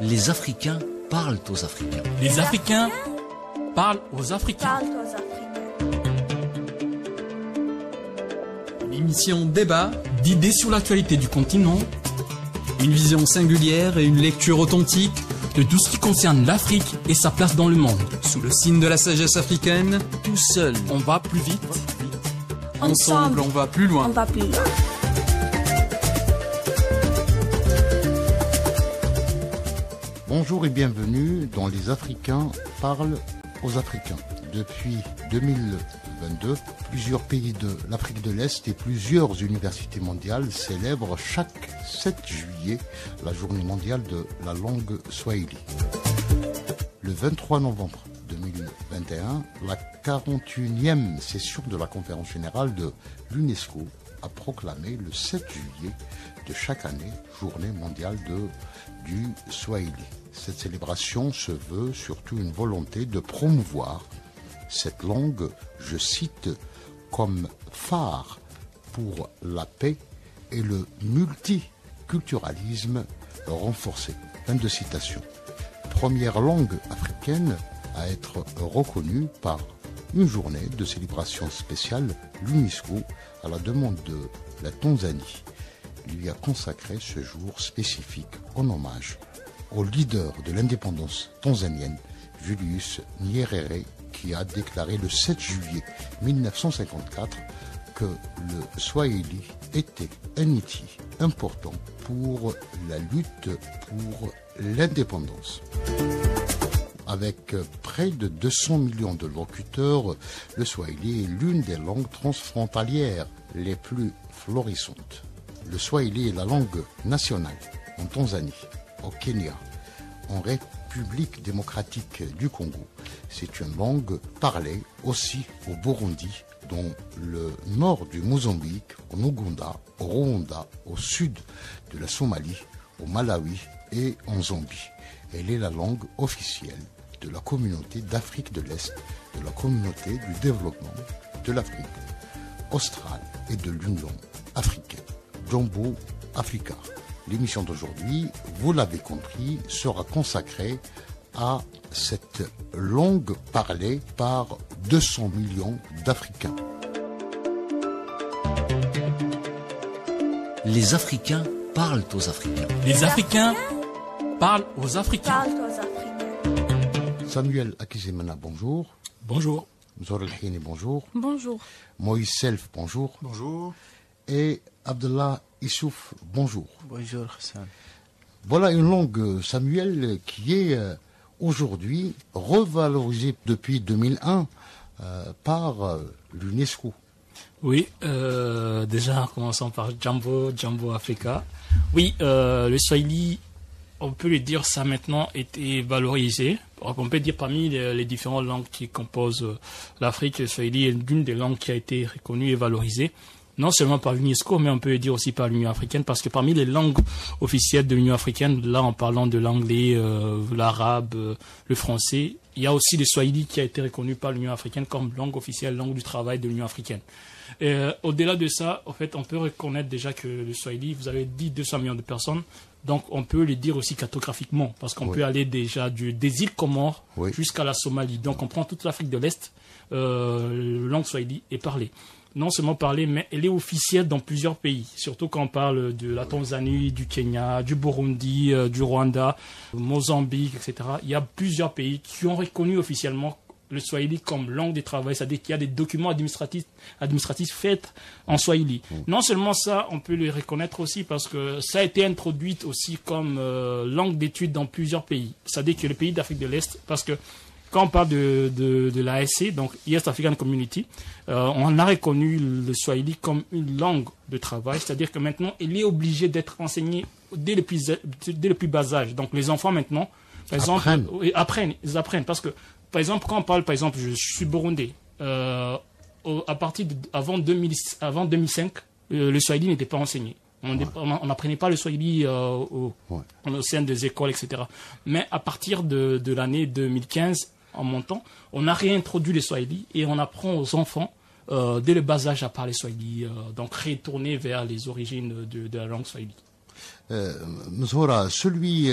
Les Africains parlent aux Africains. Les Africains parlent aux Africains. Une émission débat, D'idées sur l'actualité du continent, une vision singulière et une lecture authentique de tout ce qui concerne l'Afrique et sa place dans le monde. sous le signe de la sagesse africaine. Tout seul, On va plus vite. Ensemble, on va plus loin. On va plus loin. Bonjour et bienvenue dans Les Africains parlent aux Africains. Depuis 2022, plusieurs pays de l'Afrique de l'Est et plusieurs universités mondiales célèbrent chaque 7 juillet la journée mondiale de la langue swahili. Le 23 novembre 2021, la 41e session de la conférence générale de l'UNESCO a proclamé le 7 juillet de chaque année journée mondiale du swahili. Cette célébration se veut surtout une volonté de promouvoir cette langue, je cite, comme phare pour la paix et le multiculturalisme renforcé. Fin de citation. Première langue africaine à être reconnue par une journée de célébration spéciale, l'UNESCO, à la demande de la Tanzanie, lui a consacré ce jour spécifique en hommage au leader de l'indépendance tanzanienne, Julius Nyerere, qui a déclaré le 7 juillet 1954 que le swahili était un outil important pour la lutte pour l'indépendance. Avec près de 200 millions de locuteurs, le swahili est l'une des langues transfrontalières les plus florissantes. Le swahili est la langue nationale en Tanzanie, au Kenya, en République démocratique du Congo. C'est une langue parlée aussi au Burundi, dans le nord du Mozambique, en Ouganda, au Rwanda, au sud de la Somalie, au Malawi et en Zambie. Elle est la langue officielle de la communauté d'Afrique de l'Est, de la communauté du développement de l'Afrique australe et de l'Union africaine. Jumbo Africa. L'émission d'aujourd'hui, vous l'avez compris, sera consacrée à cette langue parlée par 200 millions d'Africains. les Africains parlent aux Africains. Les Africains parlent aux Africains. Samuel Akizemana, bonjour. Bonjour. Mzor El-Hini, bonjour. Bonjour. Moïse Self, bonjour. Bonjour. Et Abdallah Issouf, bonjour. Bonjour Hassan. Voilà une langue, Samuel, qui est aujourd'hui revalorisée depuis 2001 par l'UNESCO. Oui, déjà commençons par Jumbo Africa. Oui, le Swahili, on peut le dire, ça a maintenant été valorisé. On peut dire parmi les différentes langues qui composent l'Afrique, le Swahili est l'une des langues qui a été reconnue et valorisée. Non seulement par l'UNESCO, mais on peut le dire aussi par l'Union africaine, parce que parmi les langues officielles de l'Union africaine, là en parlant de l'anglais, l'arabe, le français, il y a aussi le Swahili qui a été reconnu par l'Union africaine comme langue officielle, langue du travail de l'Union africaine. Au-delà de ça, en fait, on peut reconnaître déjà que le Swahili, vous avez dit 200 millions de personnes, donc on peut le dire aussi cartographiquement, parce qu'on peut aller déjà des îles Comores jusqu'à la Somalie. Donc on prend toute l'Afrique de l'Est, langue Swahili est parlée. Non seulement parlée, mais elle est officielle dans plusieurs pays, surtout quand on parle de la Tanzanie, du Kenya, du Burundi, du Rwanda, Mozambique, etc. Il y a plusieurs pays qui ont reconnu officiellement le Swahili comme langue de travail, c'est-à-dire qu'il y a des documents administratifs faits en Swahili. Non seulement ça, on peut le reconnaître aussi parce que ça a été introduit aussi comme langue d'étude dans plusieurs pays. C'est-à-dire que les pays d'Afrique de l'Est, parce que quand on parle de l'ASC, donc East African Community, on a reconnu le Swahili comme une langue de travail, c'est-à-dire que maintenant, il est obligé d'être enseigné dès le plus bas âge. Donc les enfants maintenant, par exemple, ils apprennent parce que, par exemple, quand on parle, par exemple, je suis burundais, à partir avant 2005, le Swahili n'était pas enseigné. On n'apprenait pas le Swahili au sein des écoles, etc. Mais à partir de l'année 2015, en montant, on a réintroduit le Swahili et on apprend aux enfants dès le bas âge à parler Swahili, donc retourner vers les origines de la langue Swahili. Mzora, celui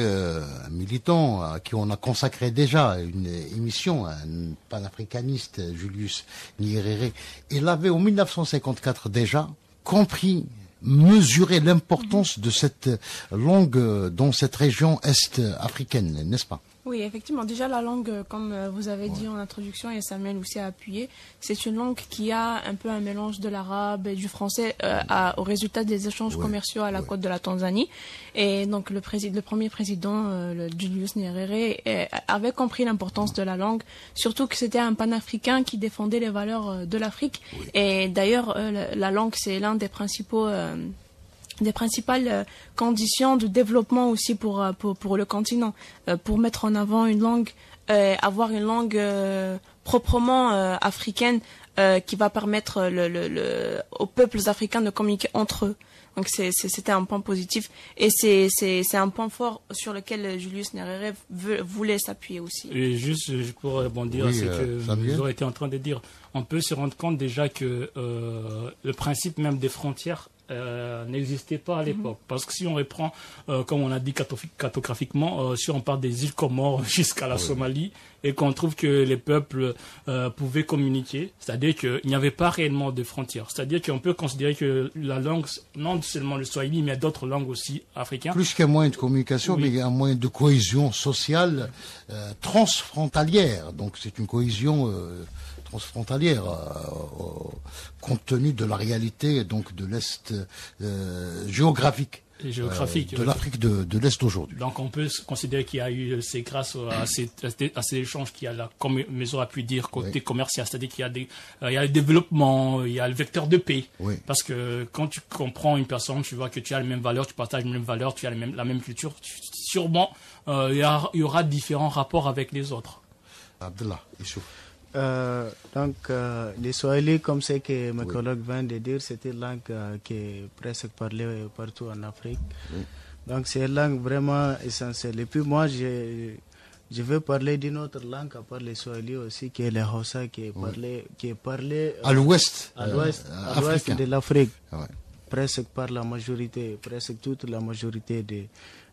militant à qui on a consacré déjà une émission, un panafricaniste, Julius Nyerere, il avait en 1954 déjà compris, mesuré l'importance de cette langue dans cette région est-africaine, n'est-ce pas? Oui, effectivement. Déjà, la langue, comme vous avez dit en introduction, et Samuel aussi a appuyé, c'est une langue qui a un peu un mélange de l'arabe et du français au résultat des échanges commerciaux à la côte de la Tanzanie. Et donc, le premier président, Julius Nyerere, avait compris l'importance de la langue, surtout que c'était un panafricain qui défendait les valeurs de l'Afrique. Oui. Et d'ailleurs, la langue, c'est l'un des principales conditions de développement aussi pour le continent, pour mettre en avant une langue, avoir une langue proprement africaine qui va permettre aux peuples africains de communiquer entre eux. Donc c'était un point positif et c'est un point fort sur lequel Julius Nyerere voulait s'appuyer aussi. Et juste pour rebondir à ce que vous aurez été en train de dire, on peut se rendre compte déjà que le principe même des frontières n'existait pas à l'époque. Parce que si on reprend, comme on a dit cartographiquement, si on part des îles Comores jusqu'à la Somalie, et qu'on trouve que les peuples pouvaient communiquer, c'est-à-dire qu'il n'y avait pas réellement de frontières. C'est-à-dire qu'on peut considérer que la langue, non seulement le Swahili, mais d'autres langues aussi africaines. Plus qu'un moyen de communication, mais un moyen de cohésion sociale transfrontalière. Donc c'est une cohésion transfrontalière compte tenu de la réalité donc de l'Est géographique de l'Afrique de l'Est aujourd'hui. Donc on peut considérer qu'il y a eu, c'est grâce à ces échanges qu'il y a, comme Maison a pu dire, côté commercial, c'est-à-dire qu'il y a le développement, il y a le vecteur de paix. Oui. Parce que quand tu comprends une personne, tu vois que tu as les mêmes valeurs, tu partages les mêmes valeurs, tu as la même culture, sûrement il y aura différents rapports avec les autres. Abdallah, Issouf. Les Swahili, comme ce que mes collègues viennent de dire, c'est une langue qui est presque parlée partout en Afrique. Oui. Donc c'est une langue vraiment essentielle. Et puis moi, je vais parler d'une autre langue à part les Swahili aussi, qui est le Hausa, qui est parlé à l'ouest de l'Afrique, presque par la majorité, presque toute la majorité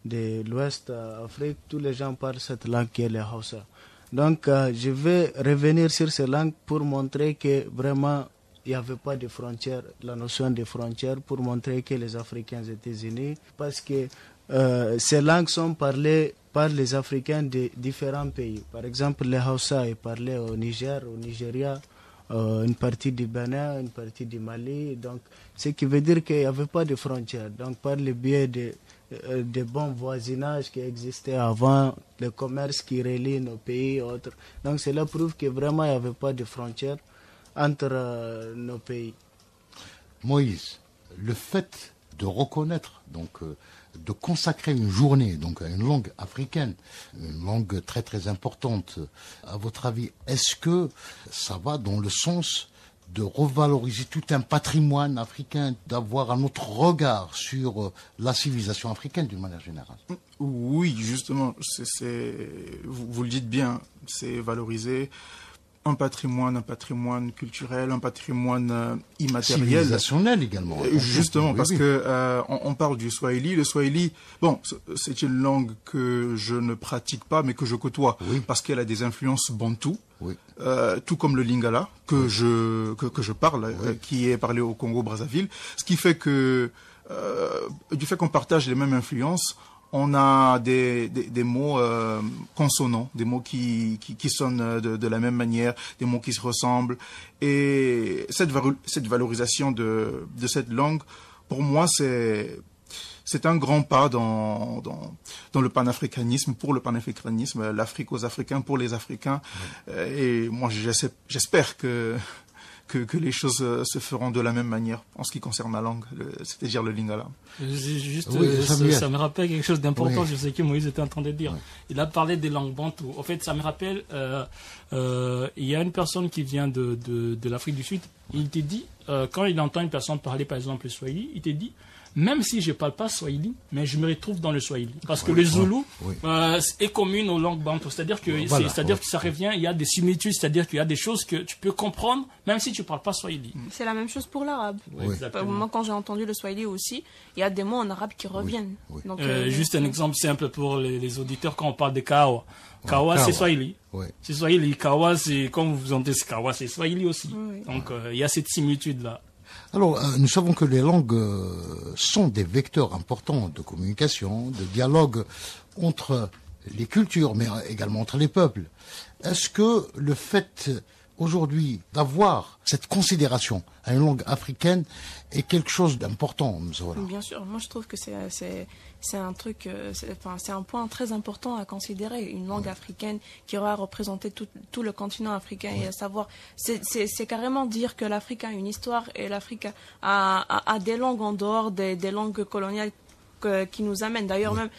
de l'ouest Afrique. Tous les gens parlent cette langue qui est le Hausa. Donc, je vais revenir sur ces langues pour montrer que vraiment, il n'y avait pas de frontières, la notion de frontières, pour montrer que les Africains étaient unis. Parce que ces langues sont parlées par les Africains de différents pays. Par exemple, le Hausa est parlé au Niger, au Nigeria, une partie du Bénin, une partie du Mali. Donc, ce qui veut dire qu'il n'y avait pas de frontières. Donc, par le biais des bons voisinages qui existaient avant, le commerce qui relie nos pays et autres. Donc cela prouve que vraiment il n'y avait pas de frontières entre nos pays. Moïse, le fait de reconnaître, donc de consacrer une journée donc à une langue africaine, une langue très très importante, à votre avis, est-ce que ça va dans le sens de revaloriser tout un patrimoine africain, d'avoir un autre regard sur la civilisation africaine d'une manière générale? Oui, justement, vous le dites bien, c'est valoriser un patrimoine culturel, un patrimoine immatériel. Civilisationnel également. Justement, oui, parce oui. que on parle du Swahili. Le Swahili, bon, c'est une langue que je ne pratique pas, mais que je côtoie, parce qu'elle a des influences bantoues. Oui. Tout comme le lingala que je parle, qui est parlé au Congo-Brazzaville, ce qui fait que du fait qu'on partage les mêmes influences, on a des mots consonants, des mots qui sonnent de la même manière, des mots qui se ressemblent, et cette valorisation de cette langue, pour moi, c'est un grand pas dans le panafricanisme, pour le panafricanisme, l'Afrique aux Africains, pour les Africains. Et moi, j'espère que les choses se feront de la même manière en ce qui concerne ma langue, c'est-à-dire le lingala. Ça me rappelle quelque chose d'important, je sais que Moïse était en train de dire. Il a parlé des langues bantoues. En fait, ça me rappelle, il y a une personne qui vient de l'Afrique du Sud, il te dit, quand il entend une personne parler par exemple le Swahili, il te dit, même si je ne parle pas Swahili, mais je me retrouve dans le Swahili. Parce que le Zoulou est commune aux langues bantou. C'est-à-dire que, que ça revient, il y a des similitudes, c'est-à-dire qu'il y a des choses que tu peux comprendre, même si tu ne parles pas Swahili. C'est la même chose pour l'arabe. Moi, quand j'ai entendu le Swahili aussi, il y a des mots en arabe qui reviennent. Donc, juste un exemple simple pour les auditeurs quand on parle de Kawa. Kawa, c'est Swahili. C'est Swahili. Kawa, c'est, comme vous entendez, Kawa, c'est Swahili aussi. Donc, il y a cette similitude-là. Alors, nous savons que les langues sont des vecteurs importants de communication, de dialogue entre les cultures, mais également entre les peuples. Est-ce que le fait aujourd'hui d'avoir cette considération à une langue africaine est quelque chose d'important, M. Voilà? Bien sûr, moi je trouve que c'est un truc, c'est un point très important à considérer, une langue africaine qui aura représenté tout le continent africain et à savoir, c'est carrément dire que l'Afrique a une histoire et l'Afrique a des langues en dehors des langues coloniales qui nous amène. D'ailleurs, même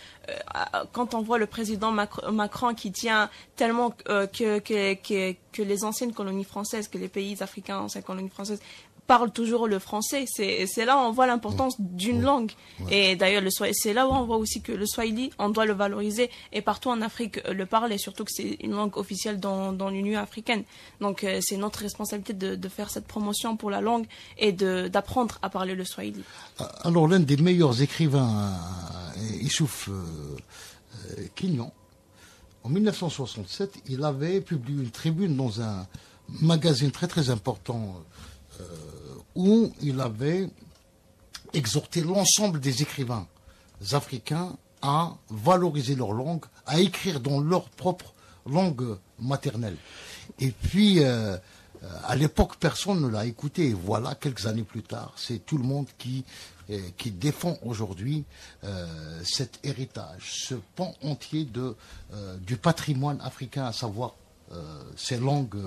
quand on voit le président Macron qui tient tellement que les anciennes colonies françaises, que les pays africains, anciennes colonies françaises, parlent toujours le français. C'est là où on voit l'importance d'une langue. Et d'ailleurs, c'est là où on voit aussi que le Swahili, on doit le valoriser. Et partout en Afrique, le parle, et surtout que c'est une langue officielle dans l'Union africaine. Donc, c'est notre responsabilité de faire cette promotion pour la langue et d'apprendre à parler le Swahili. Alors, l'un des meilleurs écrivains, Issouf Kignon, en 1967, il avait publié une tribune dans un magazine très très important où il avait exhorté l'ensemble des écrivains africains à valoriser leur langue, à écrire dans leur propre langue maternelle. Et puis, à l'époque, personne ne l'a écouté. Et voilà, quelques années plus tard, c'est tout le monde qui défend aujourd'hui cet héritage, ce pan entier du patrimoine africain, à savoir ces langues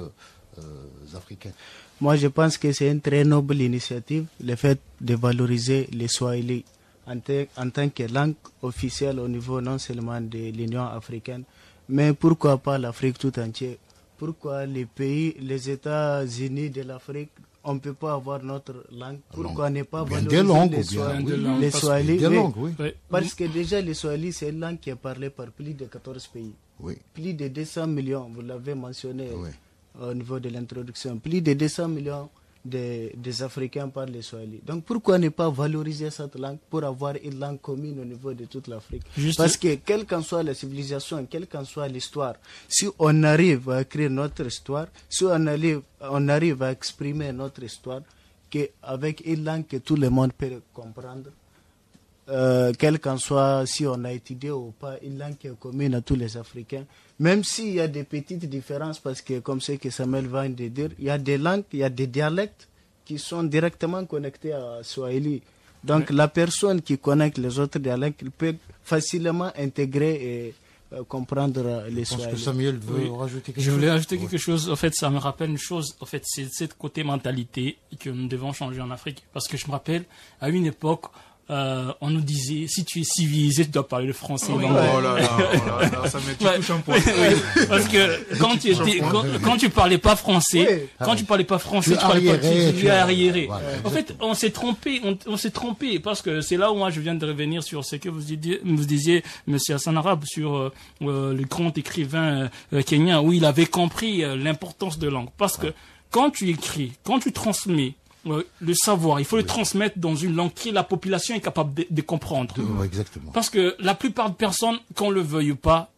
africaines. Moi, je pense que c'est une très noble initiative, le fait de valoriser le Swahili en tant que langue officielle au niveau non seulement de l'Union africaine, mais pourquoi pas l'Afrique tout entière? Pourquoi les États-Unis de l'Afrique, on ne peut pas avoir notre langue? Pourquoi ne pas valoriser les Swahili? Parce que déjà, le Swahili, c'est une langue qui est parlée par plus de 14 pays. Plus de 200 millions, vous l'avez mentionné. Au niveau de l'introduction, plus de 200 millions des Africains parlent le Swahili. Donc pourquoi ne pas valoriser cette langue pour avoir une langue commune au niveau de toute l'Afrique? Parce que quelle qu'en soit la civilisation, quelle qu'en soit l'histoire, si on arrive à écrire notre histoire, si on arrive à exprimer notre histoire, avec une langue que tout le monde peut comprendre, quel qu'en soit, si on a étudié ou pas, une langue qui est commune à tous les Africains, même s'il y a des petites différences, parce que comme ce que Samuel vient de dire, il y a des langues, il y a des dialectes qui sont directement connectés à Swahili. Donc la personne qui connecte les autres dialectes, il peut facilement intégrer et comprendre les Swahili. Je pense que Samuel veut rajouter quelque chose. Je voulais ajouter quelque chose. En fait, ça me rappelle une chose. En fait, c'est cette côté mentalité que nous devons changer en Afrique. Parce que je me rappelle, à une époque, on nous disait, si tu es civilisé, tu dois parler le français. Oh là là, ça me touche un point. Parce que quand tu parlais pas français, tu parlais pas, tu es arriéré. En fait, on s'est trompé, parce que c'est là où moi je viens de revenir sur ce que vous disiez, monsieur Hassan Arabe, sur le grand écrivain kenyan, où il avait compris l'importance de langue. Parce que quand tu écris, quand tu transmets, le savoir, il faut le transmettre dans une langue que la population est capable de comprendre. Exactement. Parce que la plupart des personnes, qu'on le veuille ou pas,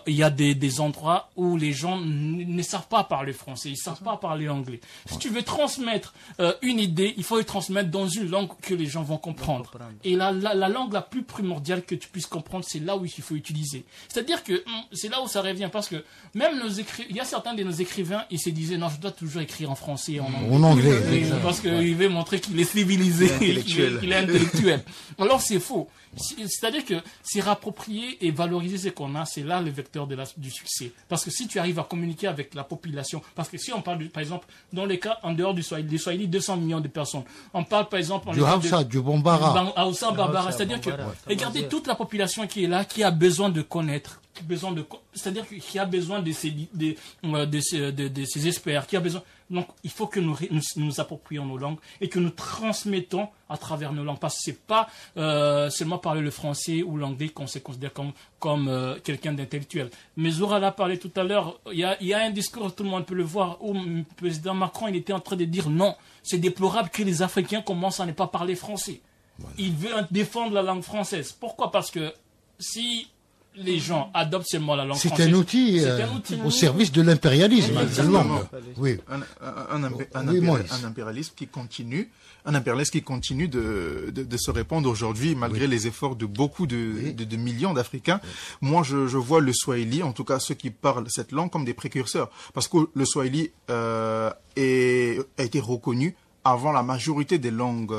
il y a des endroits où les gens ne savent pas parler français, ils ne savent pas parler anglais. Si tu veux transmettre une idée, il faut le transmettre dans une langue que les gens vont comprendre. Et la langue la plus primordiale que tu puisses comprendre, c'est là où il faut utiliser. C'est-à-dire que c'est là où ça revient, parce que même il y a certains de nos écrivains, ils se disaient, non, je dois toujours écrire en français et en anglais. En anglais. Parce qu'il veut montrer qu'il est civilisé, qu'il est intellectuel. Alors c'est faux. C'est-à-dire que c'est rapproprier et valoriser ce qu'on a, c'est là le vecteur du succès. Parce que si tu arrives à communiquer avec la population, parce que si on parle, par exemple, dans les cas en dehors du Swahili, 200 millions de personnes. On parle, par exemple, du Hausa, du Bambara. Hausa, Bambara. C'est-à-dire que, regardez toute la population qui est là, qui a besoin de connaître, c'est-à-dire qui a besoin de ces experts, qui a besoin. Donc, il faut que nous approprions nos langues et que nous transmettons à travers nos langues. Parce que c'est pas seulement parler le français ou l'anglais qu'on se considère comme quelqu'un d'intellectuel. Mais Zora l'a parlé tout à l'heure. Il y a un discours, tout le monde peut le voir, où le président Macron, il était en train de dire non, c'est déplorable que les Africains commencent à ne pas parler français. Voilà. Il veut défendre la langue française. Pourquoi? Parce que si les gens adoptent seulement la langue française... C'est un outil au service de l'impérialisme. Oui. Un impérialisme qui continue de se répandre aujourd'hui, malgré les efforts de beaucoup de millions d'Africains. Moi, je vois le Swahili, en tout cas ceux qui parlent cette langue, comme des précurseurs. Parce que le Swahili a été reconnu avant la majorité des langues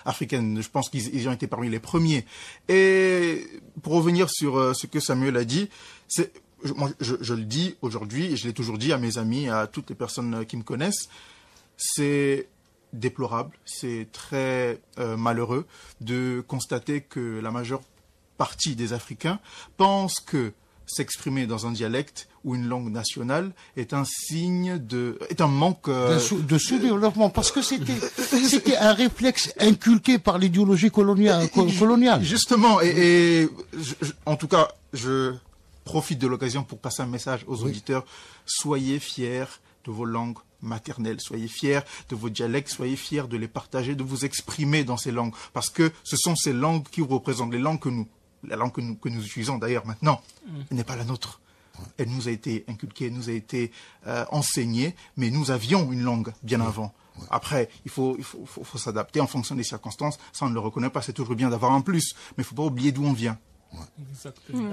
africaines. Je pense qu'ils ont été parmi les premiers. Et pour revenir sur ce que Samuel a dit, je le dis aujourd'hui, et je l'ai toujours dit à mes amis, à toutes les personnes qui me connaissent, c'est déplorable, c'est très malheureux de constater que la majeure partie des Africains pensent que s'exprimer dans un dialecte ou une langue nationale est un manque de sous-développement, parce que c'était un réflexe inculqué par l'idéologie coloniale. Justement, en tout cas, je profite de l'occasion pour passer un message aux auditeurs. Soyez fiers de vos langues maternelles, soyez fiers de vos dialectes, soyez fiers de les partager, de vous exprimer dans ces langues, parce que ce sont ces langues qui représentent la langue que nous utilisons d'ailleurs maintenant, n'est pas la nôtre. Elle nous a été inculquée, elle nous a été enseignée, mais nous avions une langue bien avant. Après, il faut s'adapter en fonction des circonstances. Ça, on ne le reconnaît pas, c'est toujours bien d'avoir un plus, mais il ne faut pas oublier d'où on vient.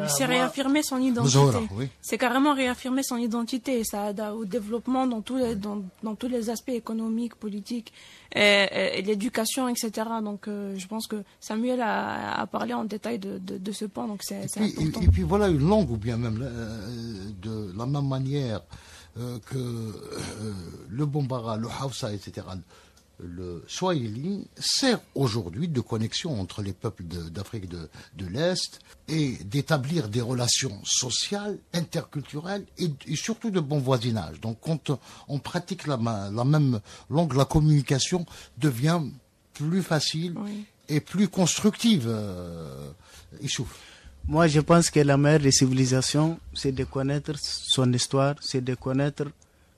C'est réaffirmer son identité. C'est carrément réaffirmer son identité. Ça aide au développement dans tous les aspects économiques, politiques, et l'éducation, etc. Donc, je pense que Samuel a parlé en détail de ce point. Donc, c'est important. Et puis voilà, une langue, ou bien même de la même manière que le Bambara, le Hausa, etc. Le Swahili sert aujourd'hui de connexion entre les peuples d'Afrique de l'Est et d'établir des relations sociales, interculturelles et surtout de bon voisinage. Donc quand on pratique la même langue, la communication devient plus facile et plus constructive. Issouf. Moi, je pense que la meilleure des civilisations, c'est de connaître son histoire, c'est de connaître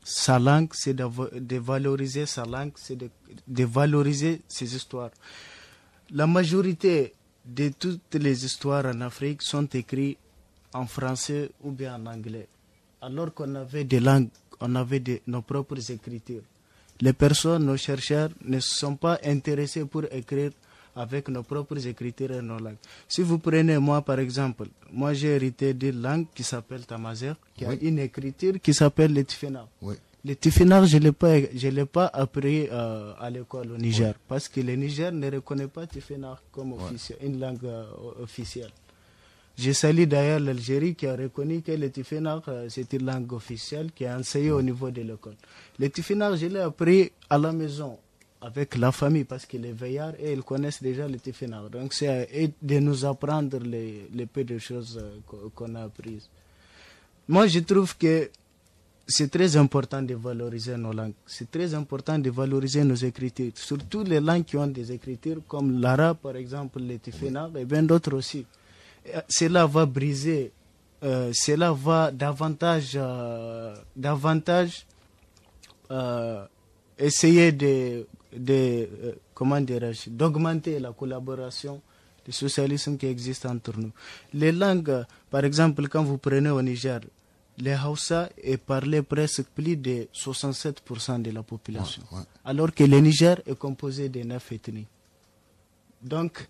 sa langue, c'est de valoriser sa langue, c'est de valoriser ses histoires. La majorité de toutes les histoires en Afrique sont écrites en français ou bien en anglais. Alors qu'on avait des langues, on avait nos propres écritures. Les personnes, nos chercheurs, ne se sont pas intéressés pour écrire avec nos propres écritures et nos langues. Si vous prenez moi par exemple, moi j'ai hérité d'une langue qui s'appelle Tamazight, qui a une écriture qui s'appelle le Tifena. Le Tifena, je l'ai pas appris à l'école au Niger, parce que le Niger ne reconnaît pas Tifena comme une langue officielle. Je salue d'ailleurs l'Algérie qui a reconnu que le Tifena c'est une langue officielle qui est enseignée au niveau de l'école. Le Tifena, je l'ai appris à la maison, avec la famille, parce que les veillards, ils connaissent déjà le Tifena. Donc c'est de nous apprendre les peu de choses qu'on a apprises. Moi, je trouve que c'est très important de valoriser nos langues. C'est très important de valoriser nos écritures. Surtout les langues qui ont des écritures, comme l'arabe, par exemple, le Tifena, et bien d'autres aussi. Cela va briser, cela va davantage essayer d'augmenter la collaboration, le socialisme qui existe entre nous. Les langues, par exemple, quand vous prenez au Niger, les Hausa est parlé presque plus de 67% de la population, alors que le Niger est composé de 9 ethnies. Donc,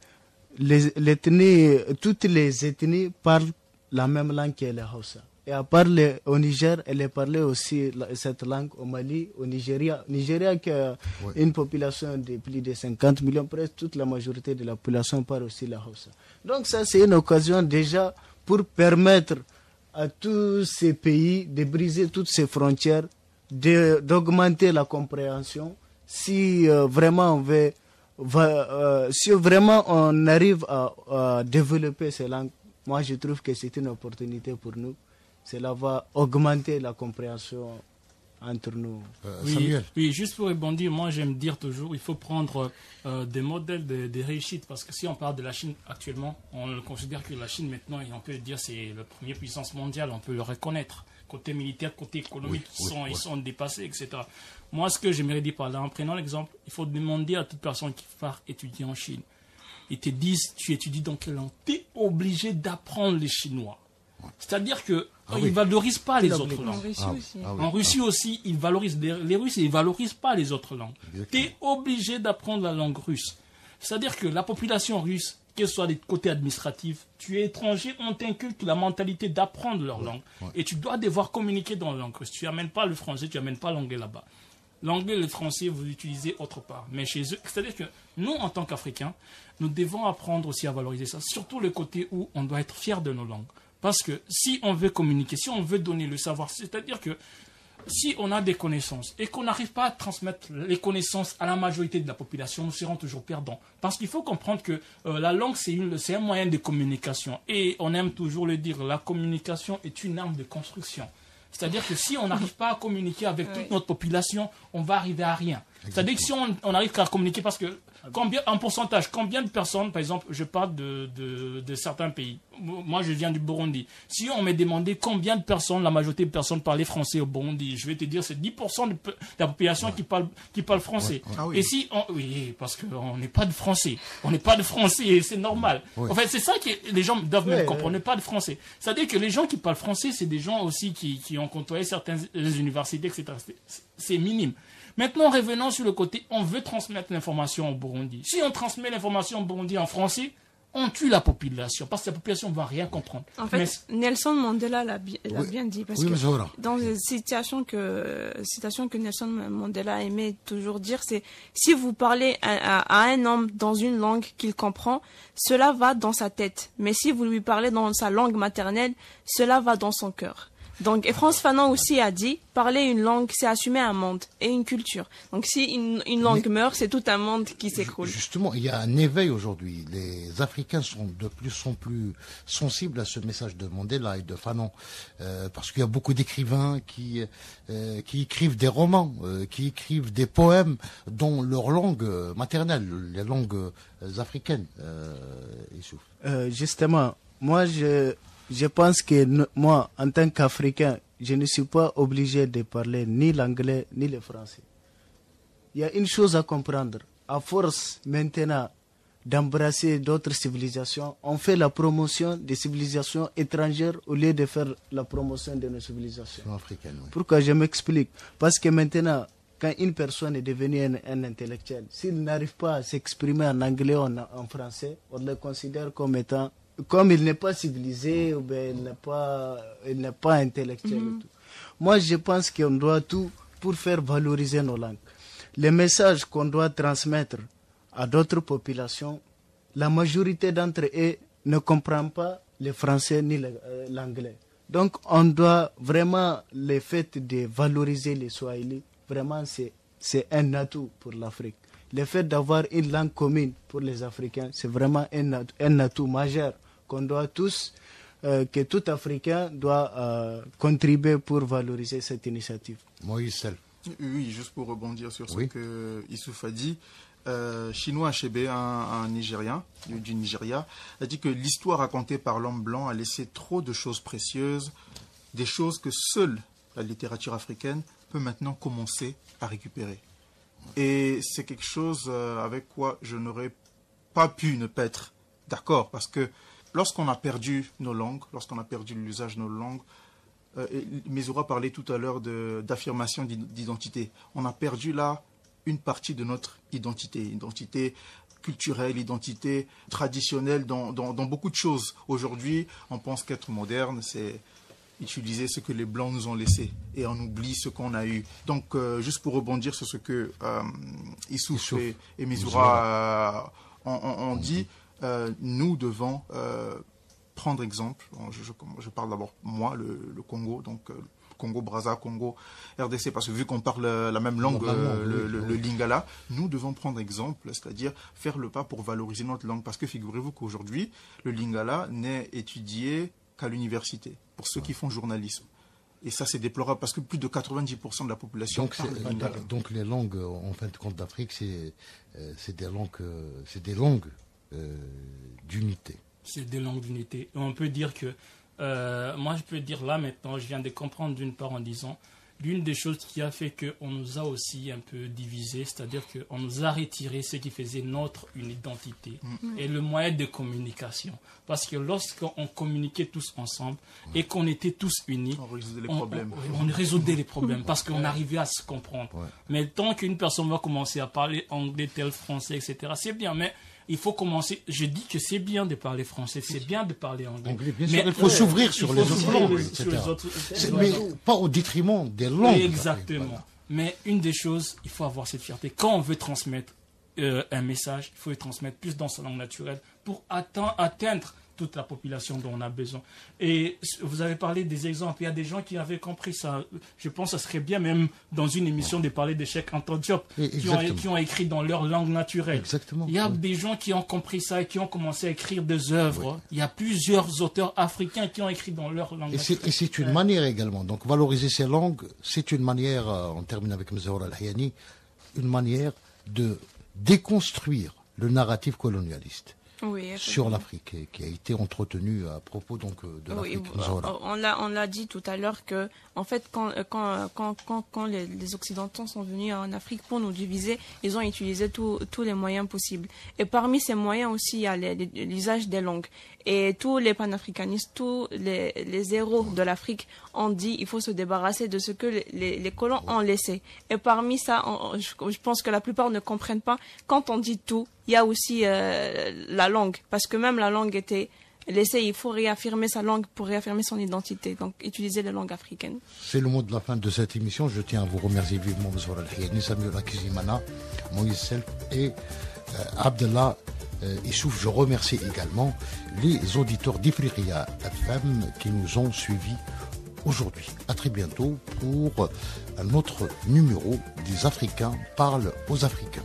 toutes les ethnies parlent la même langue que les Hausa. Et à part au Niger, elle est parlée aussi, cette langue, au Mali, au Nigeria. Nigeria qui a une population de plus de 50 millions, presque toute la majorité de la population parle aussi la Hausa. Donc ça, c'est une occasion déjà pour permettre à tous ces pays de briser toutes ces frontières, d'augmenter la compréhension. Si vraiment on arrive à développer ces langues, moi je trouve que c'est une opportunité pour nous. Cela va augmenter la compréhension entre nous. Samuel. Oui, juste pour rebondir, moi j'aime dire toujours, il faut prendre des modèles de réussite, parce que si on parle de la Chine actuellement, on considère que la Chine maintenant, et on peut dire c'est la première puissance mondiale, on peut le reconnaître. Côté militaire, côté économique, ils sont dépassés, etc. Moi, ce que j'aimerais dire par là, en prenant l'exemple, il faut demander à toute personne qui part étudier en Chine. Ils te disent, tu étudies dans quelle langue? Tu es obligé d'apprendre les Chinois. C'est-à-dire qu'ils ne valorisent pas les autres langues. En Russie aussi, ils valorisent. Les Russes, ils ne valorisent pas les autres langues. Tu es obligé d'apprendre la langue russe. C'est-à-dire que la population russe, qu'elle soit des côtés administratifs, tu es étranger, on t'inculque la mentalité d'apprendre leur langue. Et tu dois devoir communiquer dans la langue russe. Tu n'amènes pas le français, tu n'amènes pas l'anglais là-bas. L'anglais et le français, vous l'utilisez autre part. Mais chez eux, c'est-à-dire que nous, en tant qu'Africains, nous devons apprendre aussi à valoriser ça. Surtout le côté où on doit être fier de nos langues. Parce que si on veut communiquer, si on veut donner le savoir, c'est-à-dire que si on a des connaissances et qu'on n'arrive pas à transmettre les connaissances à la majorité de la population, nous serons toujours perdants. Parce qu'il faut comprendre que la langue, c'est un moyen de communication. Et on aime toujours le dire, la communication est une arme de construction. C'est-à-dire que si on n'arrive pas à communiquer avec toute notre population, on va arriver à rien. C'est-à-dire que si on n'arrive qu'à communiquer, parce que en pourcentage, combien de personnes, par exemple, je parle de certains pays. Moi, je viens du Burundi. Si on me demandait combien de personnes, la majorité de personnes parlaient français au Burundi, je vais te dire c'est 10% de la population qui parle français. Et si oui, parce qu'on n'est pas de français. On n'est pas de français et c'est normal. En fait, c'est ça que les gens doivent même comprendre. On n'est pas de français. C'est-à-dire que les gens qui parlent français, c'est des gens aussi qui ont côtoyé certaines universités, etc. C'est minime. Maintenant, revenons sur le côté, on veut transmettre l'information au Burundi. Si on transmet l'information au Burundi en français, on tue la population, parce que la population ne va rien comprendre. En fait, Nelson Mandela l'a bien dit, parce que dans les citations que Nelson Mandela aimait toujours dire, c'est si vous parlez à un homme dans une langue qu'il comprend, cela va dans sa tête. Mais si vous lui parlez dans sa langue maternelle, cela va dans son cœur. Donc, et Frantz Fanon aussi a dit, parler une langue, c'est assumer un monde et une culture. Donc, si une langue meurt, c'est tout un monde qui s'écroule. Justement, il y a un éveil aujourd'hui. Les Africains sont plus sensibles à ce message de Mandela et de Fanon, parce qu'il y a beaucoup d'écrivains qui écrivent des romans, qui écrivent des poèmes dans leur langue maternelle, les langues africaines. Justement, moi, je pense que moi, en tant qu'Africain, je ne suis pas obligé de parler ni l'anglais ni le français. Il y a une chose à comprendre. À force maintenant d'embrasser d'autres civilisations, on fait la promotion des civilisations étrangères au lieu de faire la promotion de nos civilisations africaines. Oui. Pourquoi? Je m'explique. Parce que maintenant, quand une personne est devenue un intellectuel, s'il n'arrive pas à s'exprimer en anglais ou en français, on le considère comme étant... Comme il n'est pas civilisé, ou bien il n'est pas intellectuel. Et tout. Moi, je pense qu'on doit tout pour faire valoriser nos langues. Les messages qu'on doit transmettre à d'autres populations, la majorité d'entre eux ne comprend pas le français ni l'anglais. Donc, on doit vraiment, le fait de valoriser les Swahili, vraiment, c'est un atout pour l'Afrique. Le fait d'avoir une langue commune pour les Africains, c'est vraiment un atout majeur qu'on doit tous, que tout Africain doit contribuer pour valoriser cette initiative. Moïse Sel. Oui, juste pour rebondir sur ce que Issouf a dit, Chinua Achebe, un Nigérien du Nigeria, a dit que l'histoire racontée par l'homme blanc a laissé trop de choses précieuses, des choses que seule la littérature africaine peut maintenant commencer à récupérer. Et c'est quelque chose avec quoi je n'aurais pas pu ne pas être d'accord, parce que lorsqu'on a perdu nos langues, lorsqu'on a perdu l'usage de nos langues, Messoura parlait tout à l'heure d'affirmation d'identité. On a perdu là une partie de notre identité culturelle, identité traditionnelle dans beaucoup de choses. Aujourd'hui, on pense qu'être moderne, c'est utiliser ce que les Blancs nous ont laissé et on oublie ce qu'on a eu. Donc, juste pour rebondir sur ce que Issouf et Messoura ont dit, nous devons prendre exemple. Je parle d'abord moi, le Congo, donc Congo-Brazza, Congo-RDC, parce que vu qu'on parle la même langue, le lingala, nous devons prendre exemple, c'est-à-dire faire le pas pour valoriser notre langue. Parce que figurez-vous qu'aujourd'hui, le lingala n'est étudié qu'à l'université, pour ceux qui font journalisme. Et ça, c'est déplorable parce que plus de 90% de la population parle lingala. Donc les langues, en fin de compte, d'Afrique, c'est des langues d'unité. C'est des langues d'unité. On peut dire que, moi je peux dire là maintenant, je viens de comprendre d'une part en disant, l'une des choses qui a fait qu'on nous a aussi un peu divisés, c'est-à-dire qu'on nous a retiré ce qui faisait notre identité et le moyen de communication. Parce que lorsqu'on communiquait tous ensemble et qu'on était tous unis, on résoudait les problèmes. On résoudait les problèmes parce qu'on arrivait à se comprendre. Ouais. Mais tant qu'une personne va commencer à parler anglais, tel français, etc., c'est bien, mais il faut commencer. Je dis que c'est bien de parler français, c'est bien de parler anglais. Bien sûr, il faut s'ouvrir sur les autres langues, etc. Mais pas au détriment des langues. Exactement. Voilà. Mais une des choses, il faut avoir cette fierté. Quand on veut transmettre un message, il faut le transmettre plus dans sa langue naturelle pour atteindre toute la population dont on a besoin. Et vous avez parlé des exemples. Il y a des gens qui avaient compris ça. Je pense que ce serait bien même dans une émission de parler de Cheikh Anta Diop qui ont écrit dans leur langue naturelle. Exactement. Il y a des gens qui ont compris ça et qui ont commencé à écrire des œuvres. Oui. Il y a plusieurs auteurs africains qui ont écrit dans leur langue naturelle. Et c'est une manière également. Donc valoriser ces langues, c'est une manière, on termine avec Mzaoura Al-Hayani, une manière de déconstruire le narratif colonialiste. Oui, sur l'Afrique, qui a été entretenu à propos donc de l'Afrique. Oui, on l'a dit tout à l'heure que en fait quand les Occidentaux sont venus en Afrique pour nous diviser, ils ont utilisé tous les moyens possibles. Et parmi ces moyens aussi, il y a l'usage des langues. Et tous les panafricanistes, tous les héros de l'Afrique ont dit il faut se débarrasser de ce que les colons ont laissé. Et parmi ça, je pense que la plupart ne comprennent pas. Quand on dit tout, il y a aussi la langue. Parce que même la langue était laissée, il faut réaffirmer sa langue pour réaffirmer son identité. Donc utiliser les langues africaines. C'est le mot de la fin de cette émission. Je tiens à vous remercier vivement, Mzaoura Al-Hayani, Samuel Akizimana, Moïse Self et Abdallah Issouf. Je remercie également les auditeurs d'Ifriqiya FM qui nous ont suivis aujourd'hui. À très bientôt pour un autre numéro des Africains parlent aux Africains.